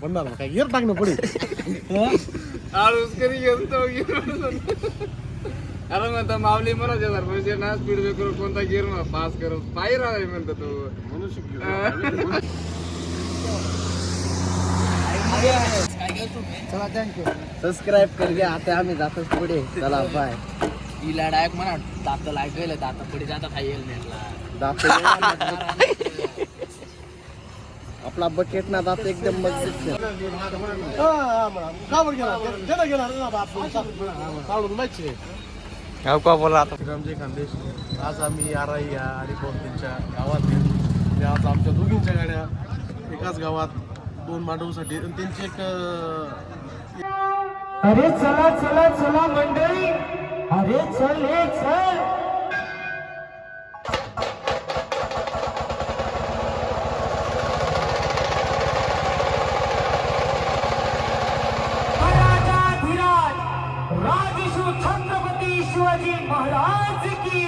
पडणार काय गिअर टाकणं पुढे अरे म्हणता माऊली मला हजार पैसे ना स्पीड ब्रेकर कोणता गिअर पास कर पायी राहाय म्हणतो तो चला थँक्यू सबस्क्राईब कर घ्या आता आम्ही जातो पुढे चला बाय तिला डायरेक्ट म्हणा दात ऐकलं दात पुढे जातात हा हेल्मेटला आपला बकेट ना दात एकदम मजबूत रामजी खानदेश आज आम्ही आराई आणि त्यांच्या गावात आज आमच्या दोघींच्या गाड्या एकाच गावात 2 मांडवसाठी आणि त्यांची एक अरे चला चला चला मंडळी अरे चल हे चल राजाधिराज राजश्री छत्रपती शिवाजी महाराज की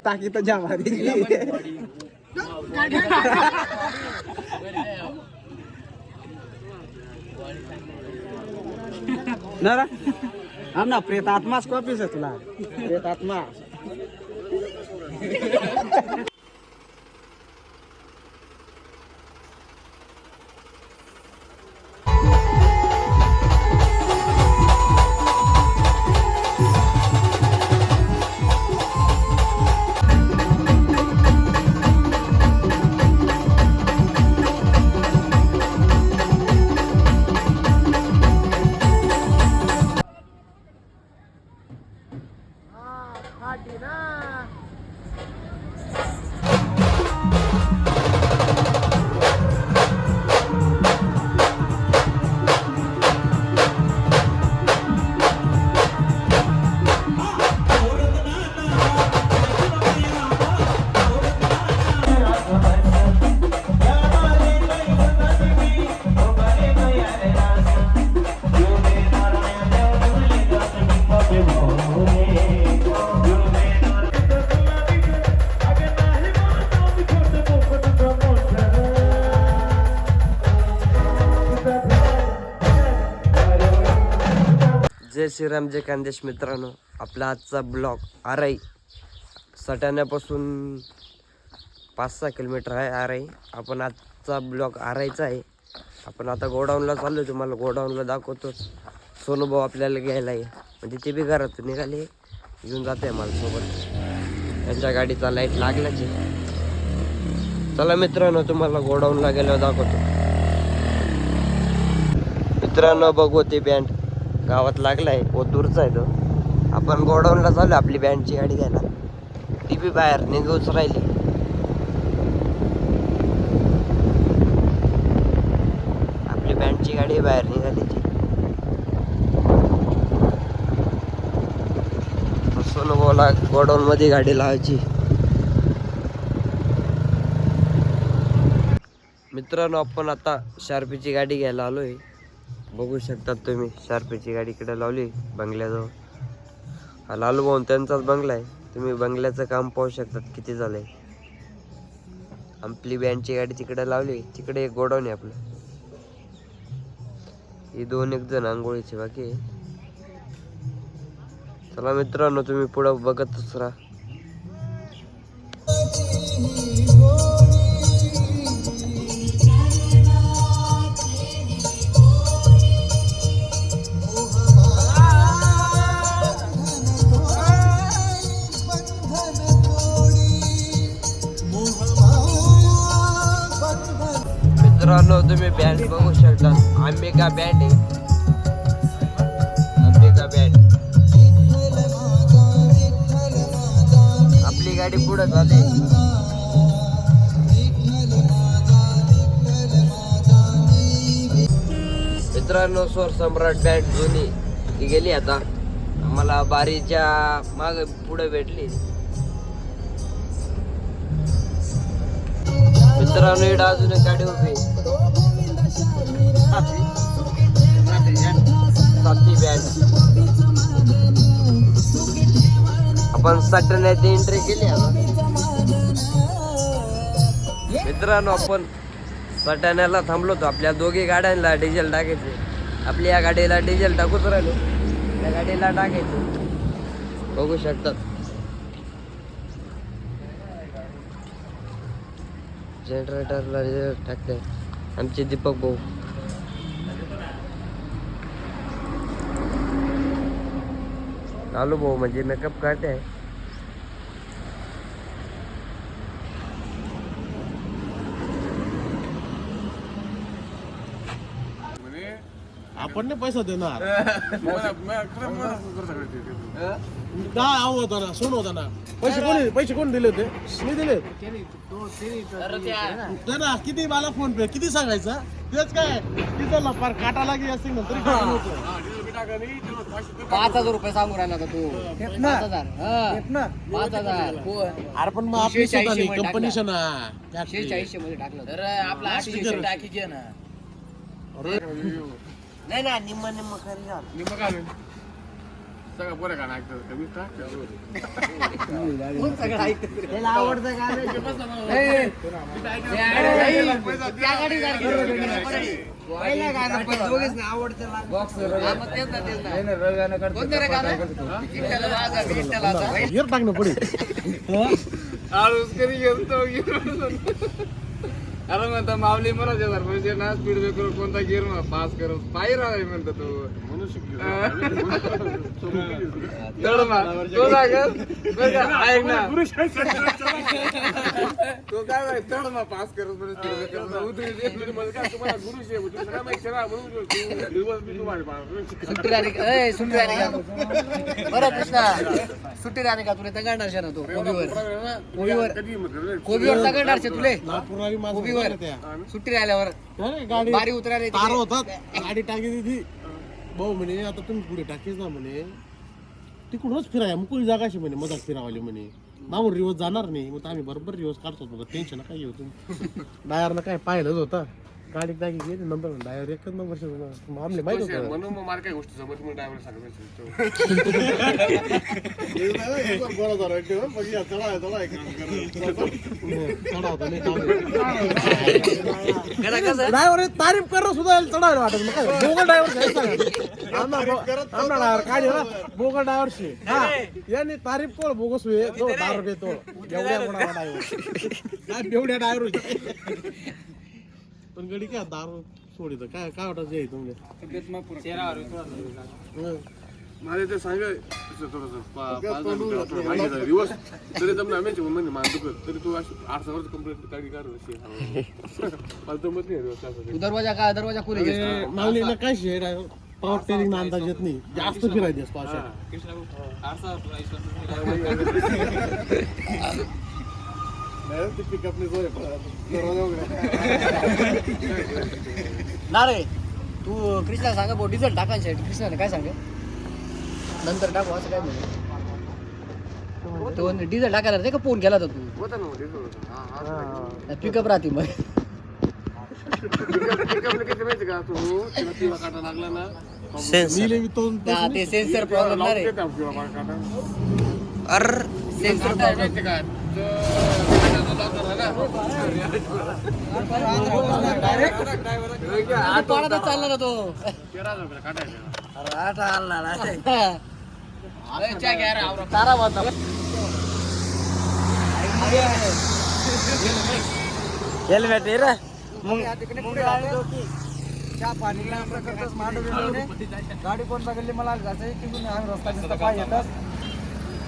टाकी तर जाम ना आमना प्रेतात्माच कॉपीच आहे तुला प्रेतात्मा जय श्रीराम जय खानदेश मित्रांनो, आपला आजचा ब्लॉग आराई सटाण्यापासून 5-6 किलोमीटर आहे आराई. आपण आजचा ब्लॉग आराईचा आहे. आपण आता गोडाऊनला चाललो, तुम्हाला गोडाऊनला दाखवतोच. सोनूभाऊ आपल्याला घ्यायला आहे, म्हणजे ते बी घरातून निघाले, घेऊन जाते मला सोबत. त्यांच्या गाडीचा लाईट लागलाच आहे. चला मित्रांनो, तुम्हाला गोडाऊनला गेल्यावर दाखवतो. मित्रांनो बघू ते बँड गावात लागलाय, बहुत दूरचा आहे तो. आपण गोडाऊनला चालू आपली बँडची गाडी घ्यायला. ती बी बाहेर निघूच राहिली. आपली बँडची गाडी बाहेर निघालीची. सोनूभाऊला गोडाऊन मध्ये गाडी लावायची. मित्रांनो, आपण आता शार्पीची गाडी घ्यायला आलोय. बघू शकतात तुम्ही, शार्पीची गाडी इकडे लावली बंगल्याजवळ. हा लालू भाऊ त्यांचाच बंगला आहे. तुम्ही बंगल्याचं काम पाहू शकतात किती झालंय. आपली बँडची गाडी तिकडे लावली, तिकडे एक गोडाऊन आहे आपलं. ही 2-1 जण आंघोळीचे बाकी आहे. चला मित्रांनो, तुम्ही पुढं बघतच राहा. मित्रांनो तुम्ही बँड बघू शकता, अंबिका बँड आहे, अंबिका बँड. आपली गाडी पुढे झाली. मित्रांनो स्वर सम्राट बँड जुनी ती गेली आता, आम्हाला बारीच्या माग पुढे भेटली. मित्रांनो इकडं अजून एक गाडी उभी, साथी बँड. आपण सटण्यात एंट्री केली आता. मित्रांनो आपण सटाण्याला थांबलो होतो, आपल्या दोघी गाड्यांना डिझेल टाकायचे. आपल्या या गाडीला डिझेल टाकूच राहिलो, त्या गाडीला टाकायचं. बघू शकतात जनरेटरला डिझेल टाकते आमचे दीपक भाऊ. लालू भाऊ म्हणजे मेकअप काढते आहे. आपण नाही पैसा देणार. होता ना, सोन होता ना. पैसे कोणी दिले होते? मी दिले. ना किती मला फोन पे किती सांगायचा? तेच काय तिथं फार काटा लागे असेल ना तरी 5,000 रुपये सांगू राहिला होता तू. 5,000. 5,000. अरे पण मग आपली स्वतःची कंपनीचं ना. 46 मध्ये टाकलं तर आपला 800 टाकी घे ना. नाही ना, निम्म खरी झालं. निम्म घालून सगळं पोरं का नागतं कमीच टाकतं. सगळं ऐकतं. त्याला आवडतं गाणं. पहिलं गाणं पण दोघेच ना आवडतं गिअर टाकणं पुढे. आळूस कधी घेतो. अरे म्हणता माऊली मला शेजार म्हणजे ना स्पीड ब्रेकर कोणता गिअर पास कर पायी राहाय म्हणतो तू. तो ऐक ना तो काय चढ पास करत बरं कृष्णा सुट्टी राहणे का तुला तगडणार शे ना तो कोबीवर तगडणार शे तुले कोबीवर सुट्टी राहिल्यावर गाडी बारी उतरायला तार होतात. गाडी टाकी ती भाऊ म्हणे आता तुम्ही पुढे टाकीच ना म्हणे, तिकडूनच फिराय मुकुळी जागा अशी म्हणे मधात फिरावली म्हणे. मामून रिवर्स जाणार नाही. मग आम्ही बरोबर रिवर्स काढतो. बघा टेन्शन काय घेऊ तुम्ही. डायरनं काय पाहिलंच होता. गाडी टाकी गेली नंबर डायवर एकच नंबर आमले माहित होतं. म्हणून मग मला काही गोष्टी समज मग ड्रायव्हर सांगायचं. ड्रायव्हर तारीफ करणं सुद्धा चढायला वाटत मग काय बोगल ड्रायव्हर काय ना बोगल ड्रायव्हरशी यांनी तारीफ कोण बोगस होय तो 10 रुपये तो एवढ्या मोठा ड्रायव्हर एवढ्या ड्रायव्हर. पण गडी काय दारू सोडित काय काय वाटत आहे तुमच्या माझे ते सांगायचं थोडंसं माहिती दिवस तरी जमलं आम्ही म्हणजे माझं दुखत तरी तू 8 वर्ष कंप्लीट गाडी काढ मला जमत नाही. दरवाजा का दरवाजा खुले घेतो माऊलीला काय शेड आहे पॉवर टेरिंग अंदाज येत नाही. जास्त फिरायची असतो अशा ना रे तू कृष्णा सांगा भाऊ डिझेल टाकायचं कृष्णाने काय सांग नंतर टाकू असं काय म्हणून तो डिझेल टाकायला ते का फोन केला होता तू होता ना पिकअप राहते मग किती माहिती का तू तिला किंवा काटा लागला ना ते सेन्सर प्रॉब्लेम ना रे अर सेन्सर माहिती का पाण्यातच चालला ना तो 13,000 रुपये काटायचं. तारा होता हेल्मेट आहे रे मग गाडी कोणता गल्ली मला जायचं तिकडून आम्ही रस्ता पाय येतात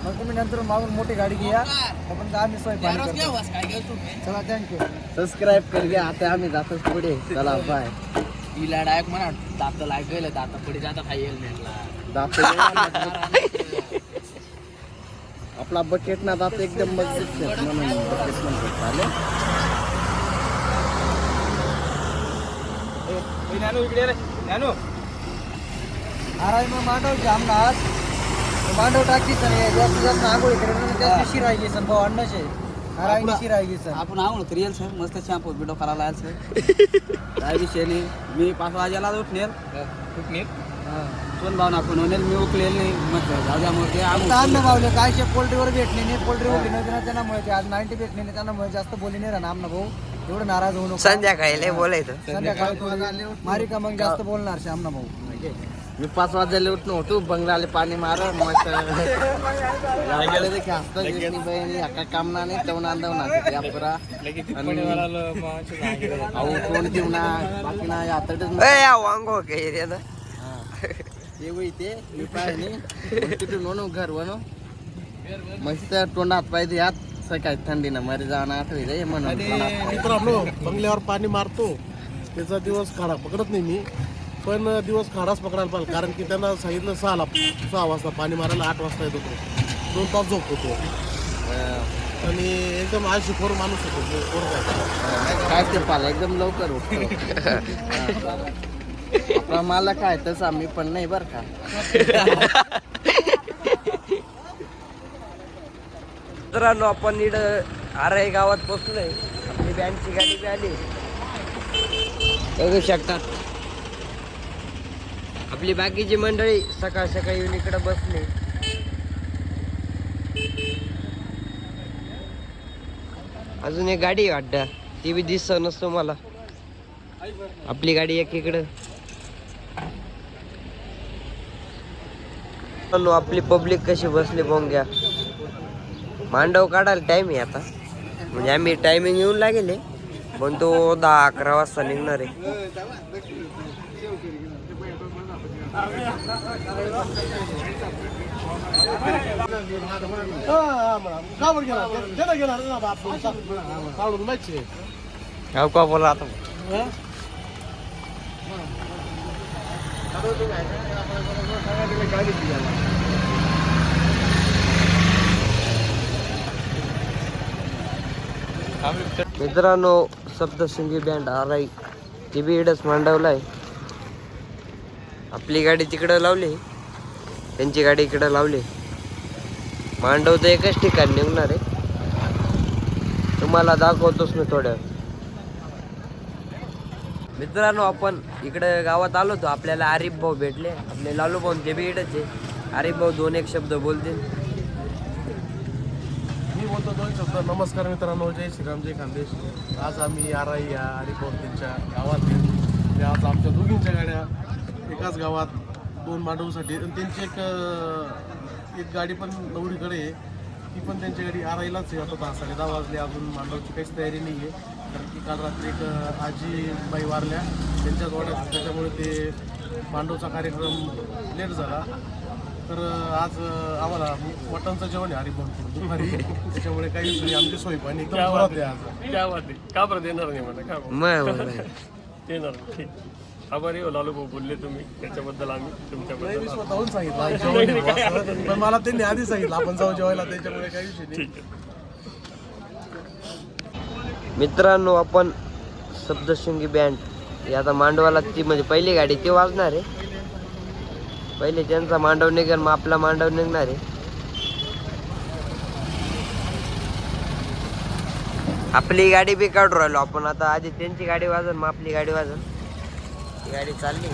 मग तुम्ही नंतर मागून मोठी गाडी घ्या आपण आम्ही सोय पाणी करतो. चला थँक्यू. सबस्क्राईब कर घ्या. आता आम्ही जातो पुढे. चला बाय. तिला डायरेक्ट म्हणा दात लागेल दात पुढे जातात हाय हेल्मेटला. आपला बकेट ना दात एकदम मजबूत आहे म्हणून बकेट म्हणतो. चालेल. आराय मग मांडव आमना आज मांडव टाकी सर जास्त जास्त आंघोळी करेल जास्त शिरायची सर भाऊ अण्णाचे आराय शिरायची सर आपण आंघोळ करेल सर मस्त शॅम्पू बिडो करायला आल सर काय विषय नाही. मी 5 वाजेला उठनेल सोन भावना पण होईल मी उकलेल नाही मग जाऊ द्या मग ते अन्न भावले काय शे पोल्ट्रीवर भेटले नाही पोल्ट्री उठली नाही ना त्यामुळे ते आज 90 भेटले नाही त्यामुळे जास्त बोली नाही राहणार आमना भाऊ एवढं नाराज होऊ नको. संध्याकाळी लय बोलायचं. संध्याकाळी मारी का मग जास्त बोलणार शे आमना भाऊ. मी 5 वाजले उठलो होतो बंगलाले पाणी मार मस्त बहिणी अका कामना नाही तेवढा अंदावना पुरा अहो कोण देऊ ना बाकी ना वांगो ते मी पाहिजे तिथून म्हणू घर बनू मस्त तोंडात पाहिजे यात सकाळी थंडीनं मरी जाणं आठवी रे म्हणून. मित्रांनो बंगल्यावर पाणी मारतो त्याचा दिवस खाडा पकडत नाही मी पण दिवस खाडाच पकडायला पाहिजे कारण की त्यांना सांगितलं 6 वाजता पाणी मारायला 8 वाजता येत होतो 2 तास झोप होतो आणि एकदम आळशीखोर माणूस होतो. काय ते पाला एकदम लवकर उठतो. आपला मला काय तसं आम्ही पण नाही बरं का. मित्रांनो आपण इकडं आराई गावात पोचलोय. आपली बँडची गाडी बी आली बघू शकता. आपली बाकीची मंडळी सकाळ सकाळी येऊन इकडे बसली. अजून एक गाडी वाटतं ती बी दिसत नसतो मला. आपली गाडी एक इकडं. आपली पब्लिक कशी बसली पाहून घ्या. मांडव काढायला टाइम आहे आता म्हणजे आम्ही टायमिंग येऊन लागेल पण तो 10-11 वाजता निघणार आहे. कावर गेला त्याला गेला ना बाप काढून माहिती गाव का बोला आता. मित्रांनो सप्तशृंगी बँड आराई ती बी इडच मांडवलाय. आपली गाडी तिकडं लावली त्यांची गाडी इकडं लावली. मांडव तर एकच ठिकाणी निघणार आहे. तुम्हाला दाखवतोच मी थोड्या. मित्रांनो आपण इकडे गावात आलो होतो. आपल्याला आरिफ भाऊ भेटले. आपले लालू भाऊ ते बी इडच आहे. आरिफ भाऊ 2-1 शब्द बोलतील. मी बोलतो 2 शब्द. नमस्कार मित्रांनो, जय श्रीराम जय खानदेश. आज आम्ही आराई या आरिफ भाऊ त्यांच्या गावात आहे. आज आमच्या दोघींच्या गाड्या एकाच गावात 2 मांडवसाठी आणि त्यांची एक गाडी पण नवरीकडे आहे. ती पण त्यांची गाडी आराईलाच आहे. आता 10:30 वाजले अजून मांडवची काहीच तयारी नाही आहे कारण की काल रात्री एक आजी बाई वारल्या त्यांच्याच वाड्यात त्याच्यामुळे ते मांडवचा कार्यक्रम लेट झाला. तर आज आम्हाला मटणचं जेवण आहे हरिभाऊकडून दुपारी त्याच्यामुळे काहीच नाही. आमची सोय पण एकदम जोरात आहे आज. क्या बात आहे. का बरं देणार नाही म्हणा का देणार. ठीक आभारी हो लालू भाऊ बोलले तुम्ही त्याच्याबद्दल आम्ही नाही तुमच्याबद्दल मी स्वतःहून सांगितलं जेवण आहे असं. पण मला त्यांनी आधी सांगितलं आपण जाऊ जेवायला त्याच्यामुळे काही विषय नाही. ठीक आहे. मित्रांनो आपण सप्तशृंगी बँड ही आता मांडवाला ती म्हणजे पहिली गाडी ती वाजणार आहे. पहिले त्यांचा मांडव निघेल मग आपला मांडव निघणार आहे. आपली गाडी बी काढू राहिलो आपण आता. आधी त्यांची गाडी वाजल मग आपली गाडी वाजल. ती गाडी चालली.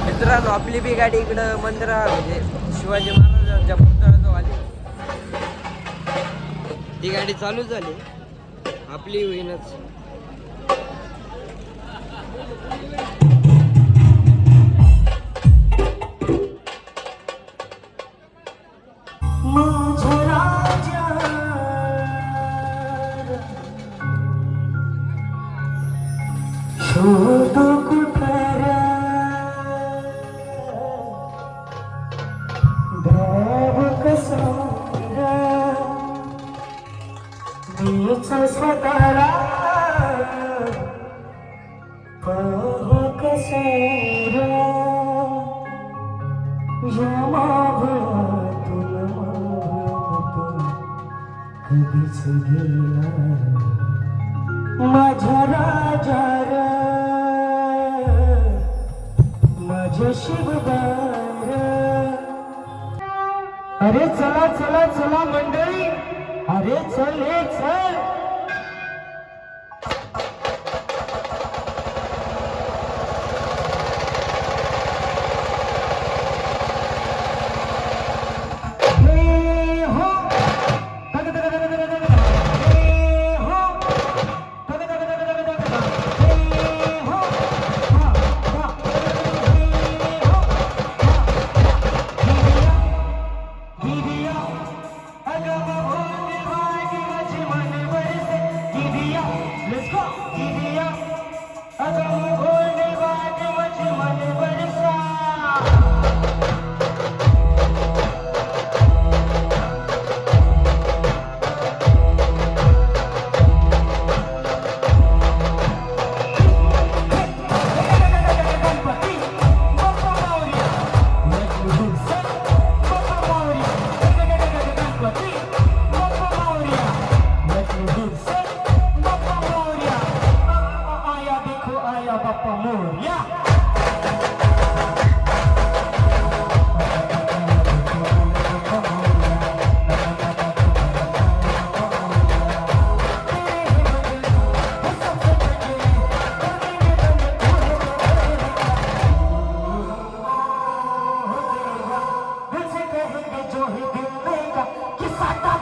मित्रांनो आपली बी गाडी इकडं मंदिरा म्हणजे शिवाजी महाराजांच्या पुतळ्याजवळ आली. ती गाडी चालू झाली. आपली होईनच. शोधू कुठे तीच स्वतःला पाहक सैर या माभळातून माभळातून कधीच गेला माझ्या राजा र माझ्या शिवबार. अरे चला चला चला मंडळी, अरे चल हे चल. हे हो तग तग तग तग तग तग. हे हो तग तग तग तग तग तग. हे हो हा हा. हे हो दीदिया अगं भोले भाई माझे मन बरसे. दीदिया लेट्स गो. दीदिया अगं भोले भाई माझे मन बरसा. गणपती बाप्पा मोरया. बाप्पा मोरया. गणपती बाप्पा मोरया. बाप्पा मोरया. आया देखो आया बाप्पा मोरया. दिल से कहेंगे जो ही दिल में का कि साटा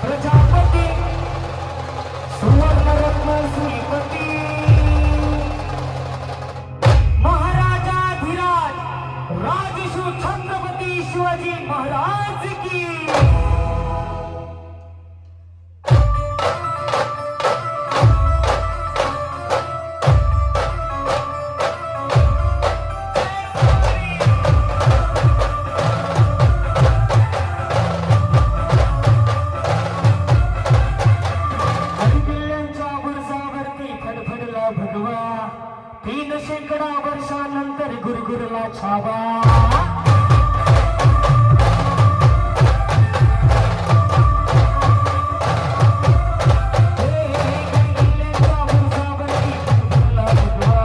प्रजापती सुवर्णरत्न श्रीपती महाराजाधिराज राजश्री छत्रपती शिवाजी महाराज की. किल्ल्यांच्या बुरजावरती फडफडला भगवा. 300 वर्षानंतर गुरगुरला छावा. किल्ल्यांच्या बुरजावरती फडफडला भगवा.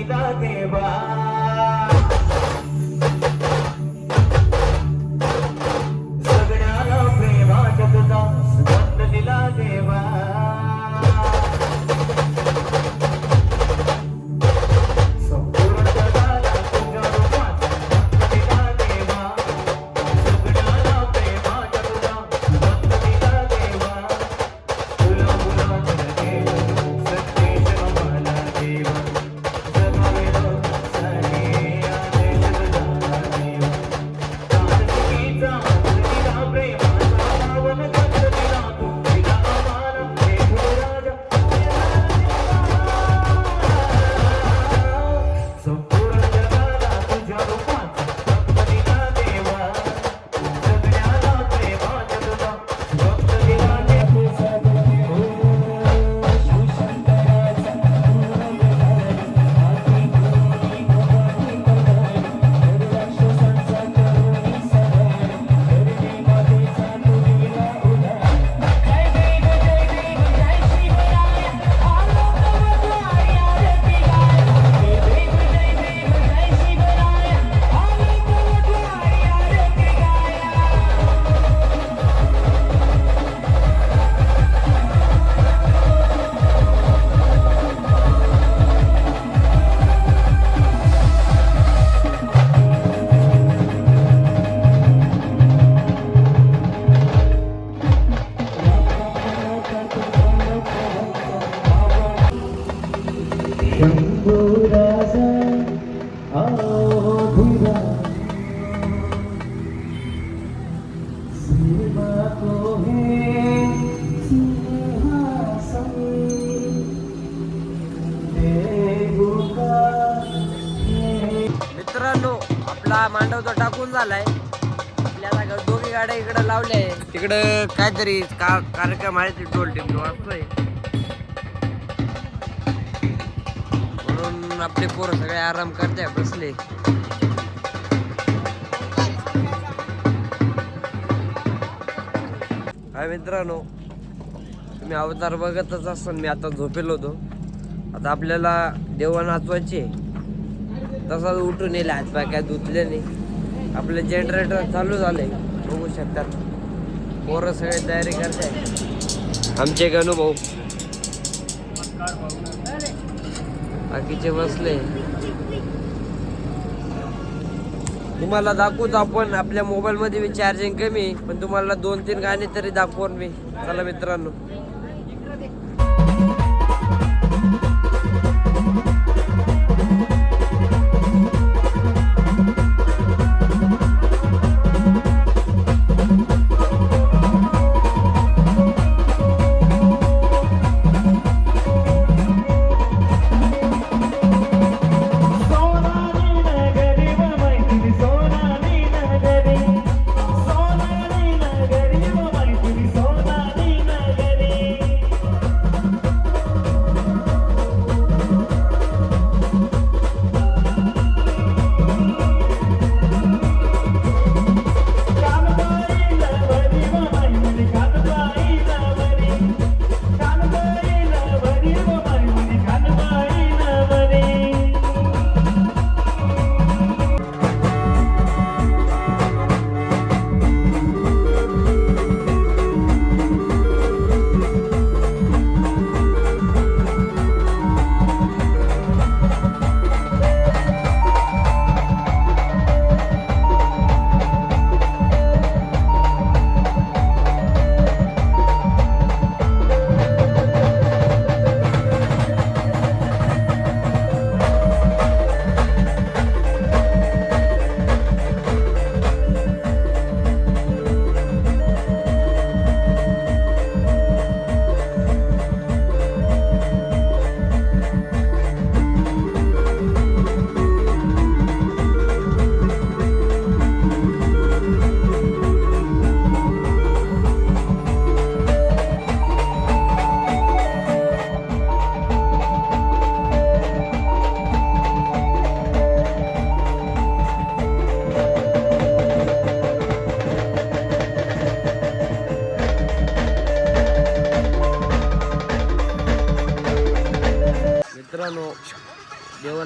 दिला देवा सगळ्याला प्रेमाच्या तुझा सुगंध दिला देवा संपूर्ण जगाला तुझ्या रूपाचा सुगंध दिला देवा सगळ्याला प्रेमाच्या तुझा सुगंध दिला देवा तुला मुलाचं देव सत्तेश्वर मला देव जगावेलो सारे आदेश तुझा देव चांदणीचा दिला प्रेमाचा पावन गंध दिला तू दिला आम्हाला देव राजा संपूर्ण जगाला तुझ्या रूपाचा सुगंध दिला देवा सगळ्याला प्रेमाच्या तुझा सुगंध दिला शंभू राजा अवधूरा सीमा को है सिंहासन देवका मित्रांनो आपला मांडव तर टाकून झालाय. आपल्याला दोघी गाड्या इकडे लावल्या आहे. तिकडं काहीतरी कार्यक्रम आहे, टोल टिप वाजतोय म्हणून आपले पोरं सगळे आराम करते बसले. हाय मित्रांनो, तुम्ही अवतार बघतच असाल. मी आता झोपेल होतो. आता आपल्याला देवा नाचवायचे. तसाच उठून येईल, हातपाय काय धुतले नाही. आपले जनरेटर चालू झाले, बघू शकतात. पोरं सगळे तयारी करते. आमचे एक अनुभव बाकीचे बसले. तुम्हाला दाखवूच आपण. आपल्या मोबाईल मध्ये बी चार्जिंग कमी, पण तुम्हाला 2-3 गाणी तरी दाखवून मी. चला मित्रांनो, सोनाली नगरी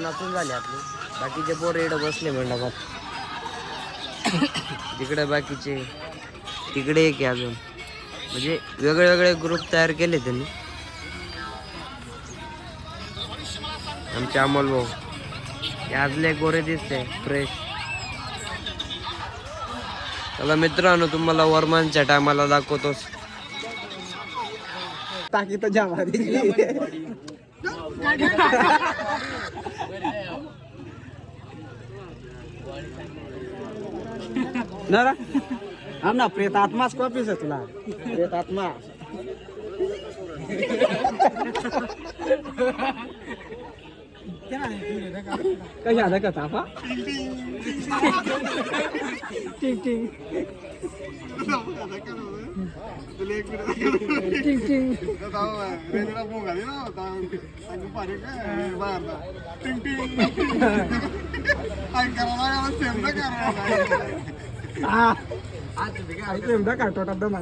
नाचून झाली आपली. बाकीचे पोर इकडे बसले मंडपात. तिकडे बाकीचे तिकडे एक आहे अजून. म्हणजे वेगळे वेगळे ग्रुप तयार केले त्यांनी. आमचे अमोल भाऊ याजले गोरे दिसते फ्रेश. चला मित्रांनो, तुम्हाला वर्मांच्या टायमाला दाखवतोस. टाकी तर जाम ना आमना प्रेत आत्माच कॉपीच आहे तुला. प्रेत आत्मा कशा आलं का तापा टिंग टिंग टिंग टिंग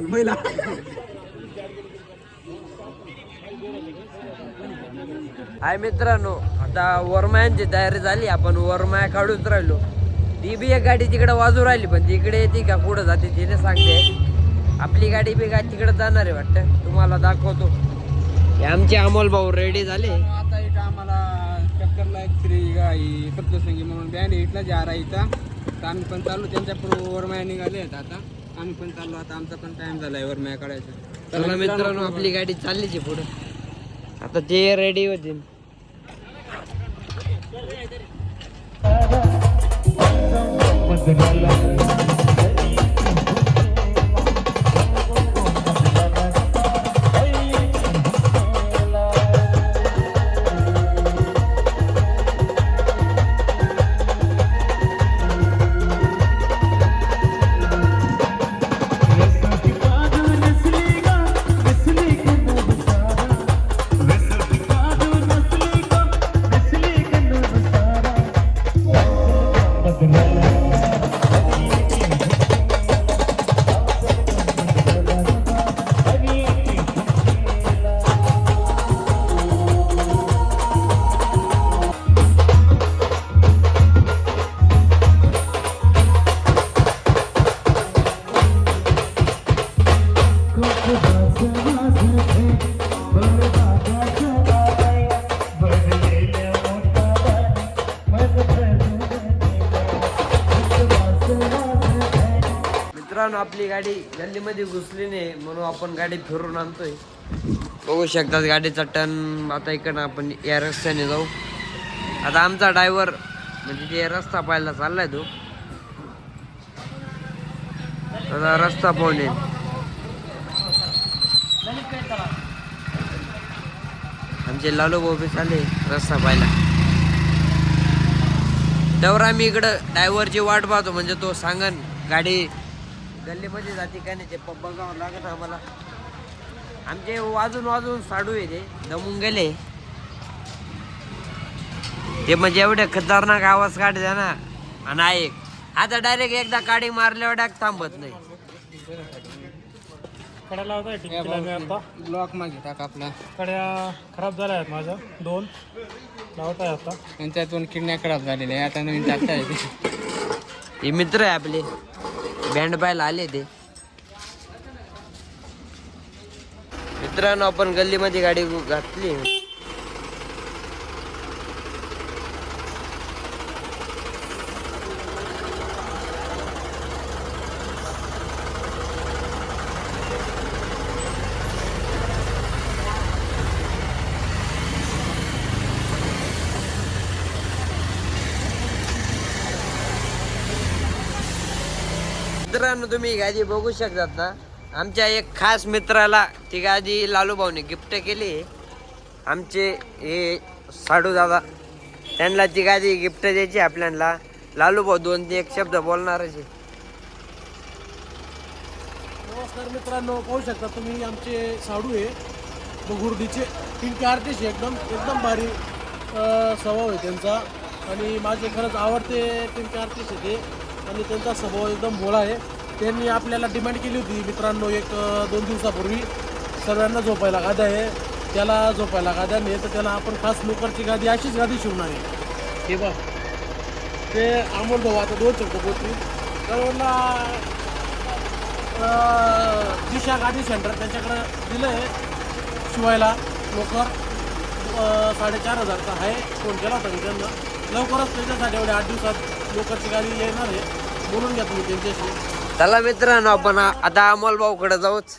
महिला हाय मित्रांनो, आता वरमायांची तयारी झाली. आपण वरमाया काढूच राहिलो. ती बी एक गाडी तिकडे वाजू राहिली, पण तिकडे येते का पुढे जाते तिने सांगते. आपली गाडी बी काय तिकडे जाणार आहे वाटतं. तुम्हाला दाखवतो. हे आमचे अमोल भाऊ रेडी झाले. आता इथं आम्हाला चक्करला एक श्री गाई सप्तसंगी म्हणून बँड इथला जा राहायचा. तर आम्ही पण चाललो त्यांच्या पुढे वरमाया निघाले आहेत. आता आम्ही पण चाललो. आता आमचा पण टाइम झालाय वरमाया काढायचा. चला मित्रांनो, आपली गाडी चाललीच आहे पुढे. आता ते रेडी होतील. मित्रांनो, आपली गाडी गल्लीमध्ये घुसली नाही म्हणून आपण गाडी फिरून आणतोय. बघू शकतात गाडीचा टर्न. आता इकडनं आपण या रस्त्याने जाऊ. आता आमचा ड्रायव्हर म्हणजे ते रस्ता पाहायला चाललाय तो. आता रस्ता पाहून येईल. आमचे लालू भाऊ बी चालले रस्ता पाहायला. त्यावर आम्ही इकडं ड्रायव्हरची वाट पाहतो. म्हणजे तो सांगन गाडी गल्लीमध्ये जाते काय नाही ते बघावं लागत आम्हाला. आमचे वाजून वाजून साडू आहे ते दमून गेले ते. म्हणजे एवढे खतरनाक आवाज काढते ना. आणि ऐक, आता डायरेक्ट एकदा काडी मारल्यावर डायरेक्ट थांबत नाही. कड्या लावत आहे टिकीला मी आता. ब्लॉक मागे टाक आपला. कड्या खराब झाल्या आहेत माझ्या 2 लावत आहे आता. त्यांच्यातून किडण्या खराब झालेल्या आहे. आता नवीन टाकता येते. हे मित्र आहे आपले, बँड पाहायला आले ते. मित्रांनो, आपण गल्लीमध्ये गाडी घातली. मित्रांनो, तुम्ही गाडी बघू शकतात ना. आमच्या एक खास मित्राला ती गाडी लालू भाऊने गिफ्ट केली. आमचे हे साडू दादा, त्यांना ती गाडी गिफ्ट द्यायची आपल्याला. लालू भाऊ 2-1 शब्द बोलणारच आहे. नमस्कार मित्रांनो, पाहू शकता तुम्ही आमचे साडू आहे गुरुडीचे. पिंक आर्टिस्ट एकदम भारी स्वभाव आहे त्यांचा. आणि माझे खरंच आवडते पिंक आर्टिस्ट आहे ते. आणि त्यांचा स्वभाव एकदम भोळा आहे. त्यांनी आपल्याला डिमांड केली होती मित्रांनो 1-2 दिवसापूर्वी. सर्वांना झोपायला गाद्या आहे, त्याला झोपायला गाद्या नाही. तर त्याला आपण खास लोकरची गादी, अशीच गादी शिवणार आहे. हे बघ ते अमोल भाऊ आता 2 शब्द बोलतील कळवणला दिशा गाडी सेंटर त्याच्याकडे दिलं आहे शिवायला लोकर 4,500 आहे. फोन केला होता मी त्यांना लवकरच त्याच्यासाठी एवढ्या 8 दिवसात लोकरची गाडी येणार आहे बोलून घ्या तुम्ही त्यांच्याशी. चला मित्रांनो आपण आता अमोल भाऊकडे जाऊच.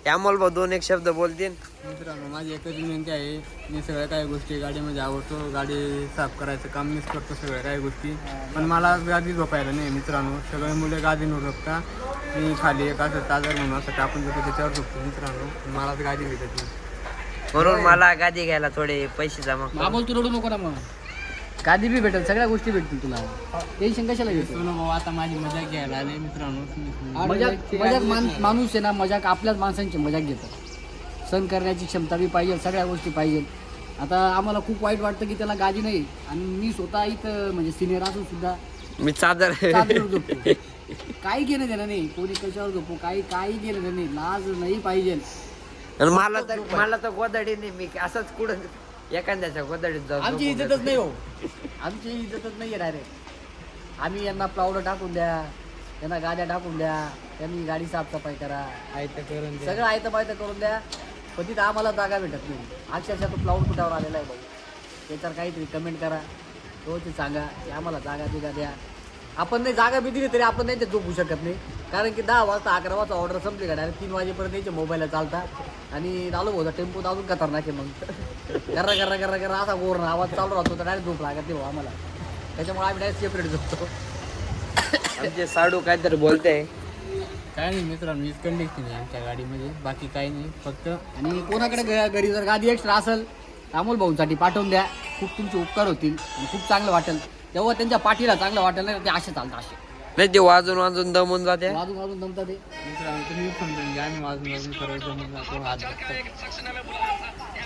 अमोल भाऊ 2-1 शब्द बोलतील. मित्रांनो माझी एकच विनंती आहे, मी सगळ्या काही गोष्टी गाडीमध्ये आवडतो, गाडी साफ करायचं काम मीच करतो सगळ्या काही गोष्टी, पण मला गादी झोपायला नाही मित्रांनो. सगळे मुले गादीवर झोपता, मी खाली एक असं चादर म्हणून असं टाकून देतो त्याच्यावर झोपतो मित्रांनो. मला तर गादी भेटत नाही म्हणून मला गादी घ्यायला थोडे पैसे जमा कर. मागोल तू रडू नको ना मग. गादी बी भेटेल, सगळ्या गोष्टी भेटतील तुला. टेन्शन कशाला घेतो? सोनू भाऊ आता माझी मजाक घ्यायला आले मित्रांनो. मजाक माणूस आहे ना, मजाक आपल्याच माणसांची मजाक घेतो. सण करण्याची क्षमता बी पाहिजे, सगळ्या गोष्टी पाहिजे. आता आम्हाला खूप वाईट वाटतं की त्याला गादी नाही, आणि मी स्वतः इथं म्हणजे सिनियर असून सुद्धा मी चादर चादरीवर झोपतो. काही घेणं देणं नाही, कोणी कशावर झोपू, काही घेणं देणं नाही, लाज नाही पाहिजे. आणि मला तर गोदडी नाही, मी असंच कुठं एखाद्याच्या गोदडीत जाऊ. आमची इज्जतच नाही हो, आमची इज्जतच नाही आहे डायरेक्ट. आम्ही यांना प्लावडं टाकून द्या, यांना गाद्या टाकून द्या, त्यांनी गाडी साफसफाई करा, सगळं आयतं पायतं करून द्या, पण तिथं आम्हाला जागा भेटत नाही. अक्षरशः तो प्लाऊड कुठावर आलेला आहे भाऊ. त्याच्यावर काहीतरी कमेंट करा, तो ते सांगा की आम्हाला जागा बिगा द्या. आपण नाही जागा बी दिली तरी आपण त्यांच्या झोपू शकत नाही, कारण की 10 वाजता 11 वाजता ऑर्डर संपली का डायरेक्ट 3 वाजेपर्यंत त्यांच्या मोबाईलला चालतात. आणि लालू भाऊचा टेम्पो अजून खतरनाक आहे, मग गर्रा असा गोरण आवाज चालू राहतो तर डायरेक्ट झोप लागत नाही भाऊ आम्हाला. त्याच्यामुळे आम्ही डायरेक्ट सेपरेट झोपतो. आमचे साडू काहीतरी बोलते. काय नाही मित्रांनो, मीच कंडिक्शन आहे आमच्या गाडीमध्ये, बाकी काही नाही. फक्त आणि कोणाकडे घरी जर गादी एक्स्ट्रा असेल अमोल भाऊंसाठी पाठवून द्या, खूप तुमचे उपकार होतील आणि खूप चांगलं वाटेल. तेव्हा त्यांच्या पाठीला चांगलं वाटेल ना, ते असे चालतं, असे नाही ते वाजून दमून जाते. वाजून दमतात ते. मित्रांनो तुम्ही समजून घ्या, आम्ही वाजून करायचं जमून जातो, हात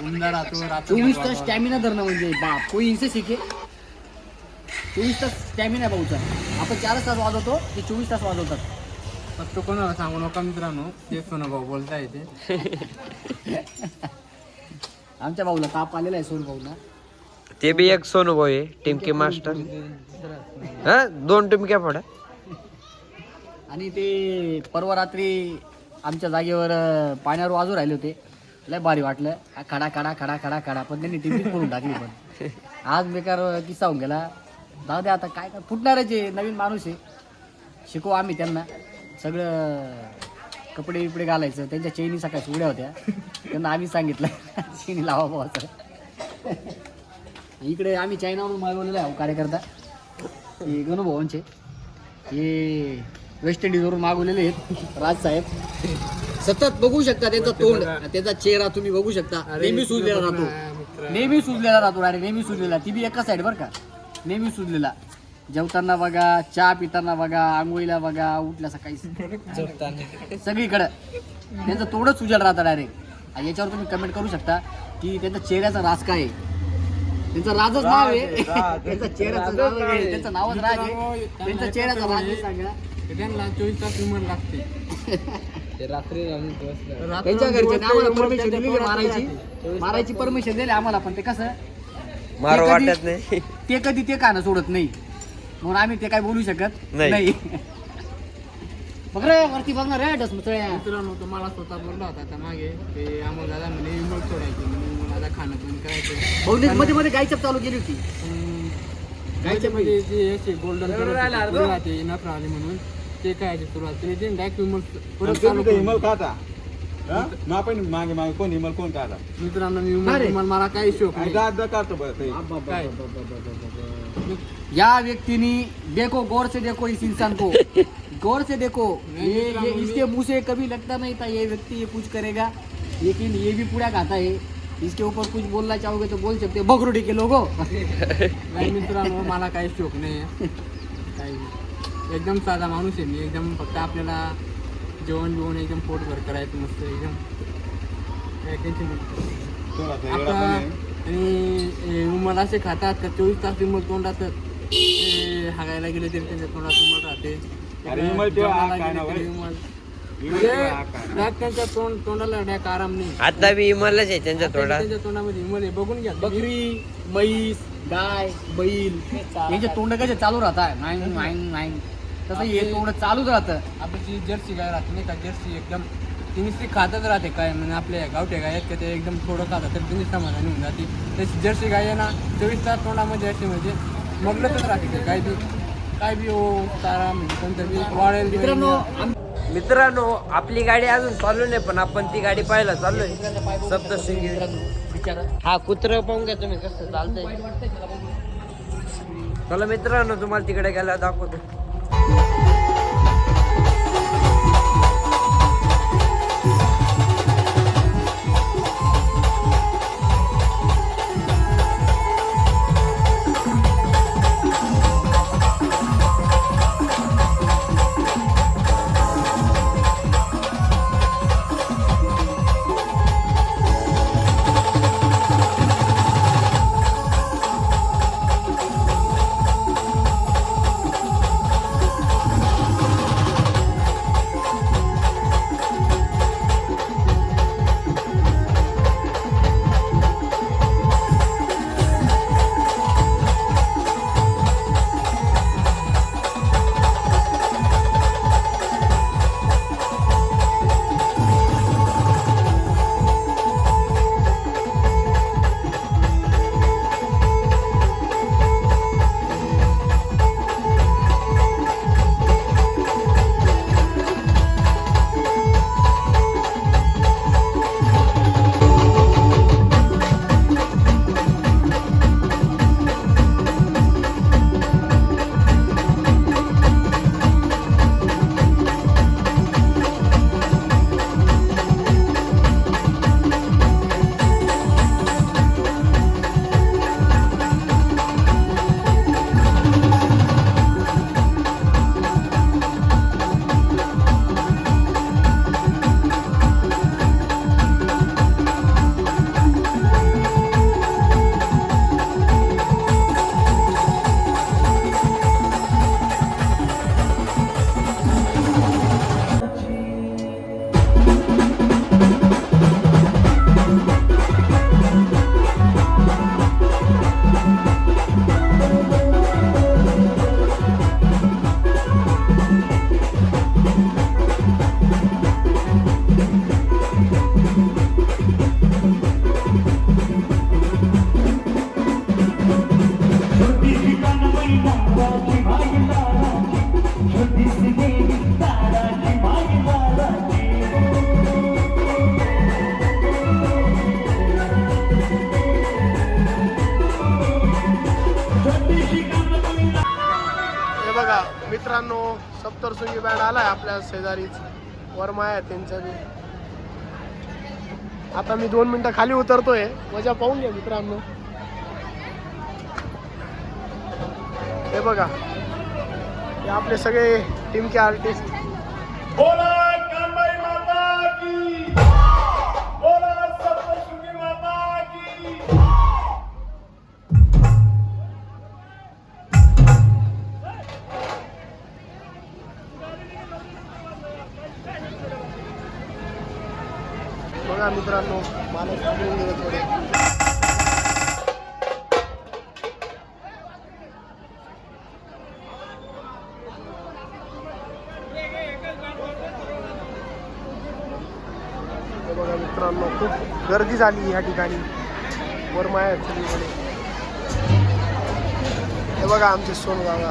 उमदा राहतो 24 तास स्टॅमिना धरणं म्हणजे बाप, कोई इनसे शिके. 24 तास स्टॅमिना भाऊचा. आपण 4 तास वाजवतो, ते 24 तास वाजवतात. फक्त कोणाला सांगू नका मित्रांनो, ते सोनू भाऊ बोलता येते. आमच्या भाऊला ताप आलेला आहे, सोनू भाऊला. ते बी एक सोनू भाऊ आहे, टिमकी मास्टर. हा 2 टिमक्या फोडा. आणि ते परवा रात्री आमच्या जागेवर पाण्यावर वाजू राहिले होते, लय भारी वाटलं. खडा खडा खडा खडा खडा, पण त्यांनी टिमकीच करून टाकली. पण आज बेकार किस्सा होऊन गेला. जाऊ दे आता, काय फुटणारच आहे, नवीन माणूस आहे, शिकवू आम्ही त्यांना सगळं. कपडे बिपडे घालायचं, त्यांच्या चेनी सकाळी उड्या होत्या, त्यांना आम्ही सांगितलं चेनी लावा भावाचं. इकडे आम्ही चायनावरून मागवलेलं आहे कार्यकर्ता, हे गणूभावांचे, हे वेस्ट इंडिजवरून मागवलेले आहेत राजसाहेब. सतत बघू शकता त्यांचा तोंड, त्यांचा चेहरा तुम्ही बघू शकता, नेहमी सुजलेला राहतो, नेहमी सुजलेला राहतो, अरे नेहमी सुजलेला. ती बी एका साईड बरं का, नेहमी सुजलेला. जेवताना बघा, चहा पिताना बघा, आंघोळीला बघा, उठल्या सकाळी सगळीकडं त्यांचं तोंडच सुजल राहतं डायरेक्ट. याच्यावर तुम्ही कमेंट करू शकता की त्यांचा चेहऱ्याचा राज काय आहे. त्यांचं राजच नाव आहे, त्यांचा चेहऱ्याचं नाव आहे, त्यांचं नावच राज आहे, त्यांचा चेहऱ्याचा राज आहे. सांगा त्यांना 24 तास उमर लागते. त्यांच्या घरचे आम्हाला परमिशन दिली मारायची परमिशन दिली आम्हाला, पण ते कसं मारू वाटत नाही, ते कधी ते कानं सोडत नाही, म्हणून आम्ही ते काय बोलू शकत नाही. बघ रे वरती बघणार रे डसमुचळ्या. मित्रांनो तो मला स्वतः बोलला होता आता मागे, ते आम्हाला दादा म्हणे विमल सोडायची, म्हणे मला खाणं पण करायचं. बहुतेक मध्ये मध्ये गायचप चालू केली होती. गायच्या मध्ये जे असे गोल्डन राहते नफरावली म्हणून ते काय सुरुवात केली, ते डायरेक्ट विमल परत चालू हिमल खाता आपण मागे मागे कोण हिमल कोण खाता. मित्रांनो मी विमल मला काही शोक नाही. काढतो काय या व्यक्तीने देखो गौर से देखो इस इंसान को, गौर से देखो, ये इसके मुंह से कभी लगता नहीं था ये व्यक्ति ये कुछ करेगा, लेकिन ये भी पूरा खाता है. इसके ऊपर कुछ बोलना चाहोगे तो बोल सकते हो, बगरुडी के लोगो. नाही मित्रांनो मला काही शोक नाही आहे, काही एकदम साधा माणूस आहे मी. एकदम फक्त आपल्याला जेवण बिवण एकदम पोटभर करायचं मस्त एकदम, काय टेन्शन नाही. आता आणि उमल असे खातात का 24 तास विमल तोंडात हागायला गेले तरी त्यांच्या तोंडात विमल राहते. त्यांच्या तोंडाला आराम नाही. आता बी इमलच आहे त्यांच्या तोंडात. त्यांच्या तोंडामध्ये विमल आहे, बघून घ्या. बकरी, म्हैस, गाय बैल यांचे तोंड कसे चालू राहतात नाईन नाईन नाईन तसं हे तोंड चालूच राहतं. आपली जर्सी गाय राहते नाही का, जर्सी एकदम ती नुसती खातच राहते काय म्हणजे आपल्या गावठ्या गाय आहेत का ते एकदम थोडं खातात तर तिने समाधानी होऊन जाते. तशी जर्सी गाय आहे ना 24 तास तोंडामध्ये अशी म्हणजे मगलतच राहते ते काय बी हो तारा म्हणजे कोणतं बी वाढेल. मित्रांनो आपली गाडी अजून चालू नाही पण आपण ती गाडी पाहायला चाललोय सप्तशृंगी. हा कुत्र पाहून घ्या तुम्ही कसं चालतंय. चला मित्रांनो तुम्हाला तिकडे गेला दाखवतो. मित्रांनो सप्तशृंगी बँड आलाय आपल्या शेजारीच वर्मा आहे त्यांच्या बी. आता मी 2 मिनिटं खाली उतरतोय, मजा पाहून घ्या मित्रांनो. हे बघा हे आपले सगळे टीमचे आर्टिस्ट. बोला कांबाई माता की, बोला सप्तशृंगी माता की. बघा मित्रांनो मला थांबवून गेलं थोडे. बघा मित्रांनो खूप गर्दी झाली या ठिकाणी वर्मा आहे सगळीकडे. हे बघा आमचे सोनगाव.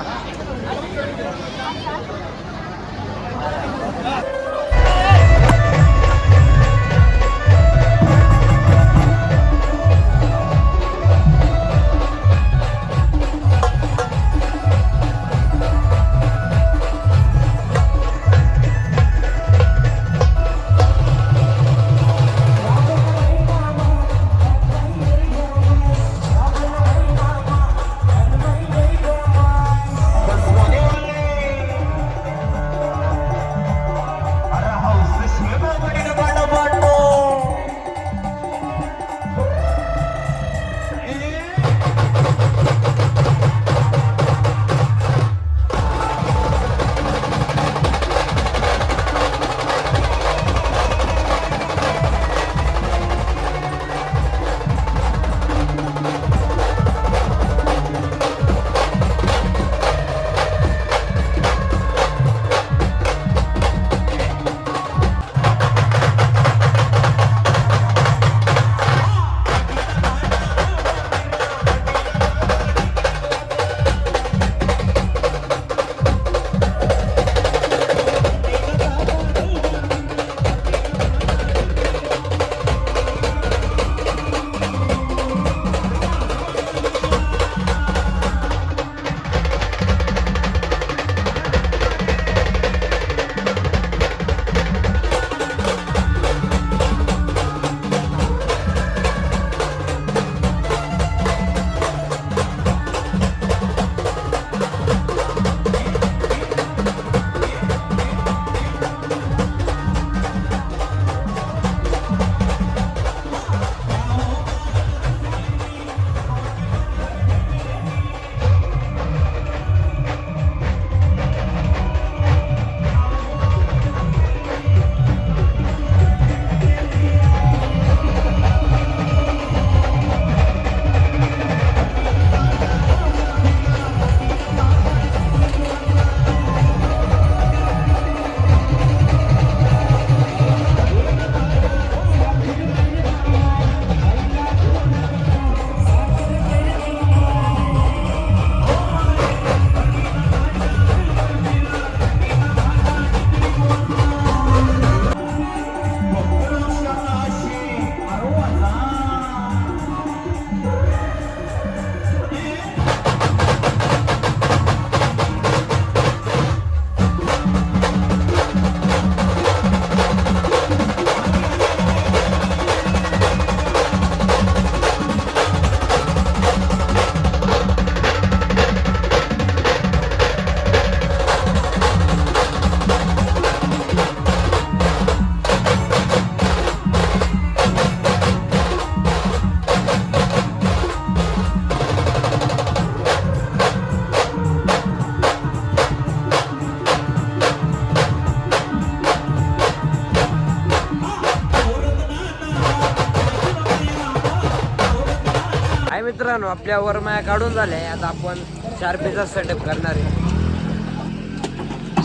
मित्रांनो आपल्या वरमाया काढून झाल्या. आता आपण शार्पीचा सेटअप करणार आहे.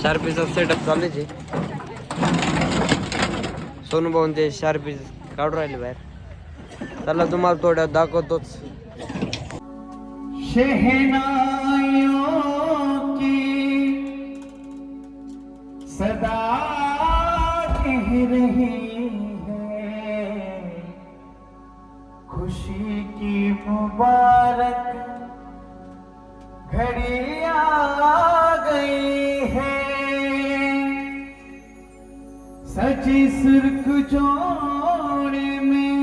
शार्पीचा सेटअप चालू आहे. सोनू भाऊन ते शार्पी काढून राहिले बाहेर. चला तुम्हाला थोड्या दाखवतोच. शहनाइयों की सदा कह रही है, खुशी की मुबारक घड़ी आ गई है. सजी सुर्ख जोड़े में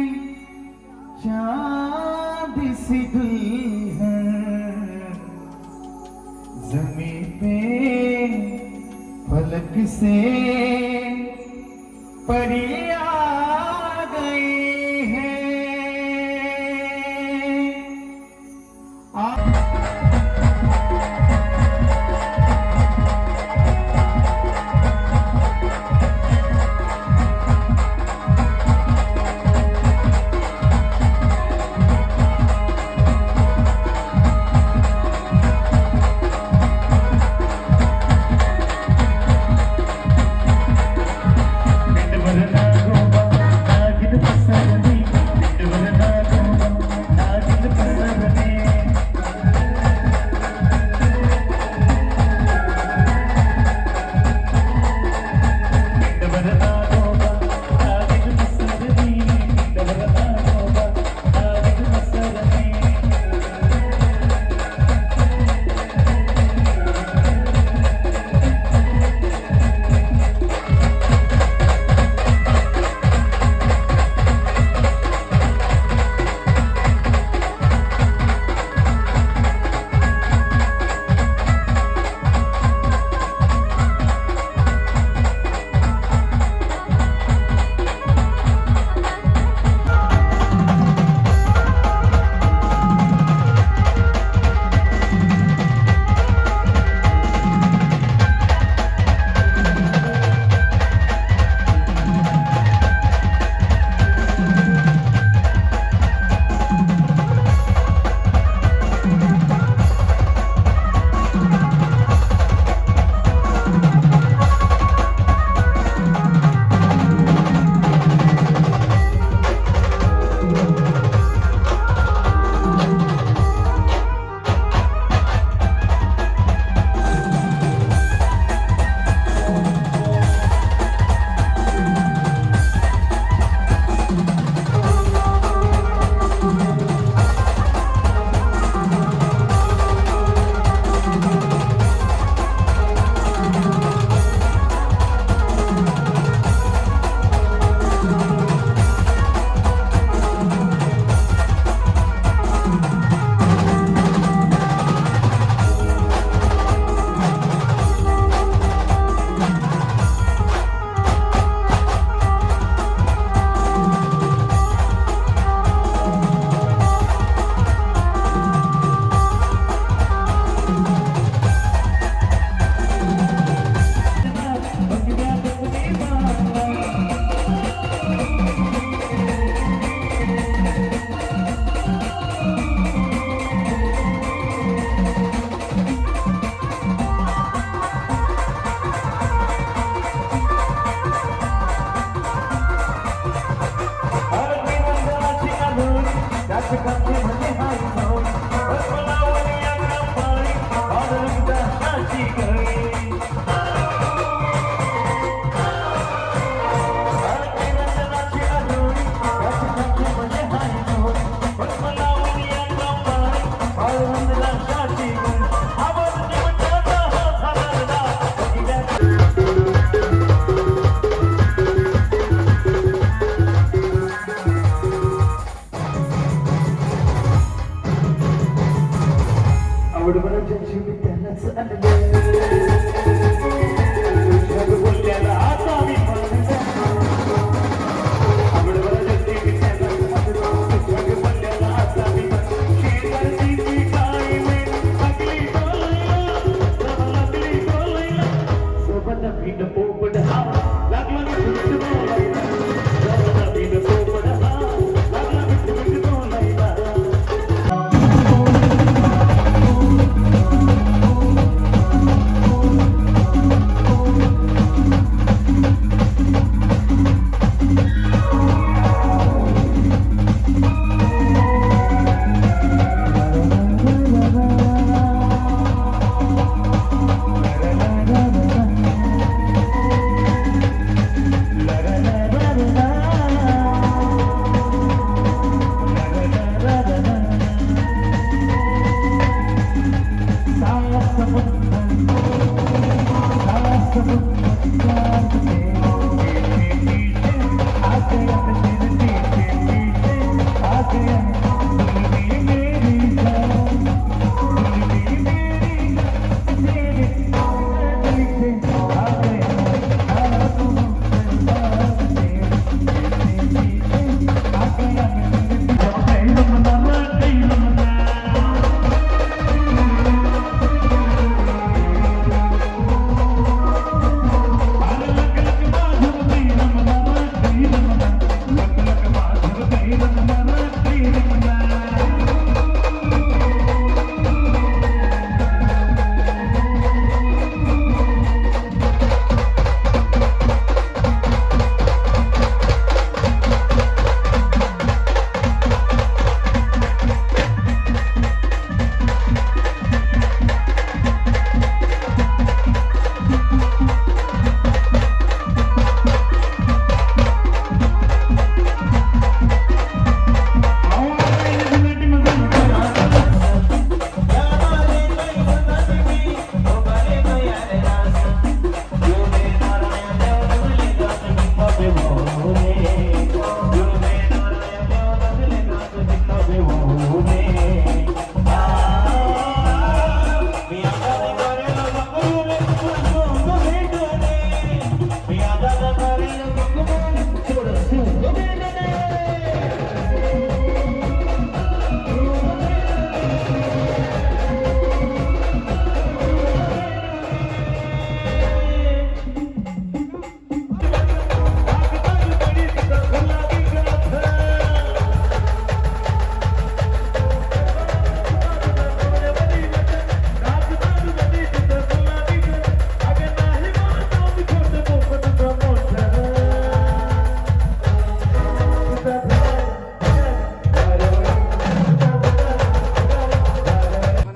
चांद सी हुई है, जमीन पे फलक से परी आ गई है.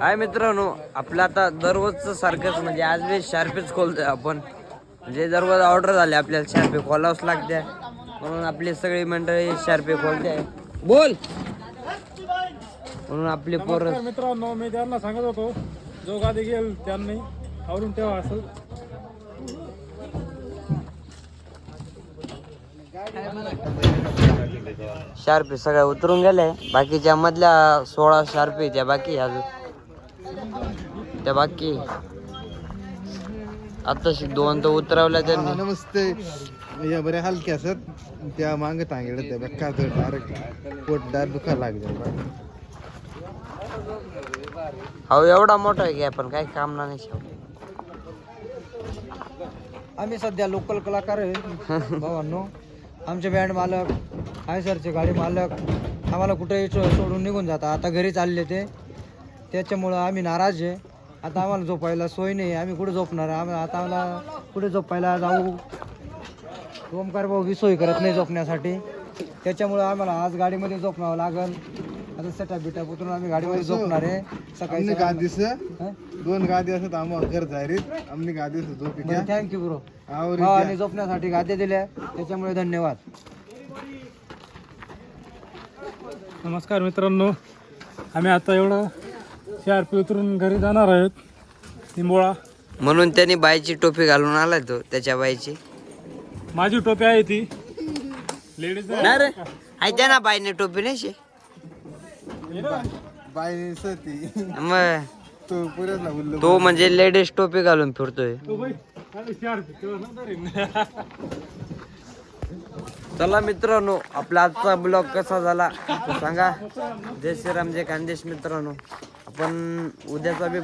हाय मित्रांनो, आपलं आता दररोजचं सारखंच म्हणजे आज बी शार्पीच खोलतोय आपण. म्हणजे दररोज ऑर्डर झाले आपल्याला शार्पी खोलावंच लागते, म्हणून आपली सगळी मंडळी शार्पी खोलते. बोल म्हणून आपली पोरं. नमस्कार मित्रांनो, मी त्यांना सांगत होतो जो गादी घेईल त्यांनी आवरून ठेवा असेल. शार्पी सगळ्या उतरून गेल्या, बाकीच्या मधल्या 16 शार्पी त्या बाकी आहे अजून. त्या बाकी आता 2 तर उतरवल्या त्यांनी. नमस्ते. या बऱ्या हलक्या असत त्या मागे तांगेड त्या बेकार डायरेक्ट पोट दुखायला लागलं. अहो एवढा मोठा आहे की आपण काही काम नाही शेवट. आम्ही सध्या लोकल कलाकार आहे भावांनो. आमचे बँड मालक हाय सरचे गाडी मालक आम्हाला कुठेही सोडून निघून जातात. आता घरी चालले ते, त्याच्यामुळं आम्ही नाराज आहे. आता आम्हाला झोपायला सोय नाही, आम्ही कुठे झोपणार? आता आम्हाला कुठे झोपायला जाऊ? ओमकार भाऊ ही सोय करत नाही झोपण्यासाठी, त्याच्यामुळं आम्हाला आज गाडीमध्ये झोपणावं लागल. आता सेटअप बिटअप उतरून आम्ही गाडीमध्ये झोपणार आहे. सकाळी गादी 2 गादी असत आम्हाला घर जायरीत आमनी गादी झोपी घ्या. Thank you bro. भावाने झोपण्यासाठी गाद्या दिल्या, त्याच्यामुळे धन्यवाद. नमस्कार मित्रांनो, आम्ही आता एवढं शार्पी उतरून घरी जाणार आहेत निंबोळा. म्हणून त्यांनी बाईची टोपी घालून आलाय तो, त्याच्या बाईची. माझी टोपी आहे ती लेडीज नाही रे, आहे त्या ना बाईने टोपी नाही शे. बाई सती मग तो पुऱ्यातला उल्ल तो म्हणजे लेडीज टोपी घालून फिरतोय. चला मित्रांनो, आपला आजचा ब्लॉग कसा झाला ते सांगा. जय श्रीराम, जय खानदेश. मित्रांनो, आपण उद्याचा बी